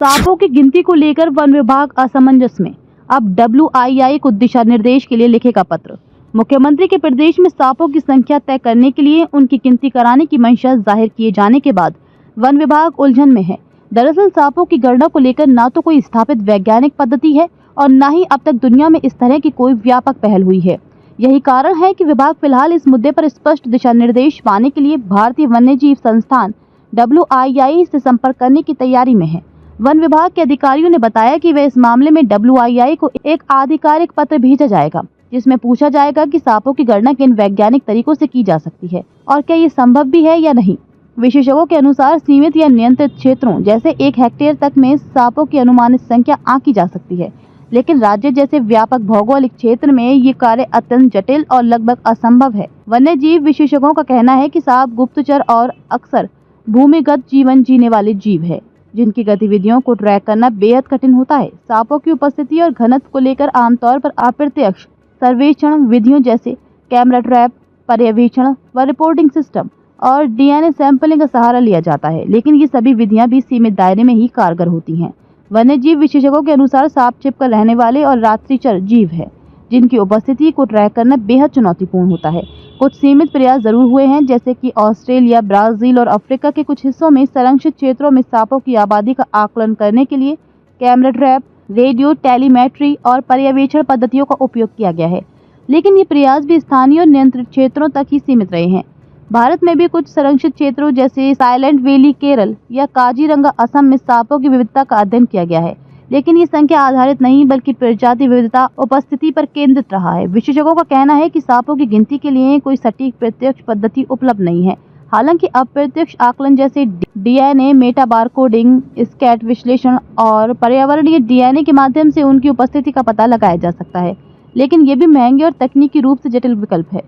सांपों की गिनती को लेकर वन विभाग असमंजस में। अब WII को दिशा निर्देश के लिए लिखेगा पत्र। मुख्यमंत्री के प्रदेश में सांपों की संख्या तय करने के लिए उनकी गिनती कराने की मंशा जाहिर किए जाने के बाद वन विभाग उलझन में है। दरअसल सांपों की गणना को लेकर न तो कोई स्थापित वैज्ञानिक पद्धति है और न ही अब तक दुनिया में इस तरह की कोई व्यापक पहल हुई है। यही कारण है कि विभाग फिलहाल इस मुद्दे पर स्पष्ट दिशा निर्देश पाने के लिए भारतीय वन्यजीव संस्थान WII से संपर्क करने की तैयारी में है। वन विभाग के अधिकारियों ने बताया कि वे इस मामले में WII को एक आधिकारिक पत्र भेजा जाएगा, जिसमें पूछा जाएगा कि सांपों की गणना किन वैज्ञानिक तरीकों से की जा सकती है और क्या ये संभव भी है या नहीं। विशेषज्ञों के अनुसार सीमित या नियंत्रित क्षेत्रों जैसे 1 हेक्टेयर तक में सांपों की अनुमानित संख्या आंकी जा सकती है, लेकिन राज्य जैसे व्यापक भौगोलिक क्षेत्र में ये कार्य अत्यंत जटिल और लगभग असंभव है। वन्य जीव विशेषज्ञों का कहना है कि सांप गुप्तचर और अक्सर भूमिगत जीवन जीने वाले जीव है, जिनकी गतिविधियों को ट्रैक करना बेहद कठिन होता है। सांपों की उपस्थिति और घनत्व को लेकर आमतौर पर अप्रत्यक्ष सर्वेक्षण विधियों जैसे कैमरा ट्रैप, पर्यवेक्षण व रिपोर्टिंग सिस्टम और DNA सैंपलिंग का सहारा लिया जाता है, लेकिन ये सभी विधियां भी सीमित दायरे में ही कारगर होती हैं। वन्य जीव विशेषज्ञों के अनुसार सांप छिपकर रहने वाले और रात्रिचर जीव है, जिनकी उपस्थिति को ट्रैक करना बेहद चुनौतीपूर्ण होता है। कुछ सीमित प्रयास जरूर हुए हैं, जैसे कि ऑस्ट्रेलिया, ब्राजील और अफ्रीका के कुछ हिस्सों में संरक्षित क्षेत्रों में सांपों की आबादी का आकलन करने के लिए कैमरा ट्रैप, रेडियो टेलीमेट्री और पर्यवेक्षण पद्धतियों का उपयोग किया गया है, लेकिन ये प्रयास भी स्थानीय और नियंत्रित क्षेत्रों तक ही सीमित रहे हैं। भारत में भी कुछ संरक्षित क्षेत्रों जैसे साइलेंट वैली केरल या काजीरंगा असम में सांपों की विविधता का अध्ययन किया गया है, लेकिन ये संख्या आधारित नहीं बल्कि प्रजाति विविधता उपस्थिति पर केंद्रित रहा है। विशेषज्ञों का कहना है कि सांपों की गिनती के लिए कोई सटीक प्रत्यक्ष पद्धति उपलब्ध नहीं है। हालांकि अप्रत्यक्ष आकलन जैसे DNA मेटा बारकोडिंग, स्कैट विश्लेषण और पर्यावरणीय DNA के माध्यम से उनकी उपस्थिति का पता लगाया जा सकता है, लेकिन ये भी महंगे और तकनीकी रूप से जटिल विकल्प है।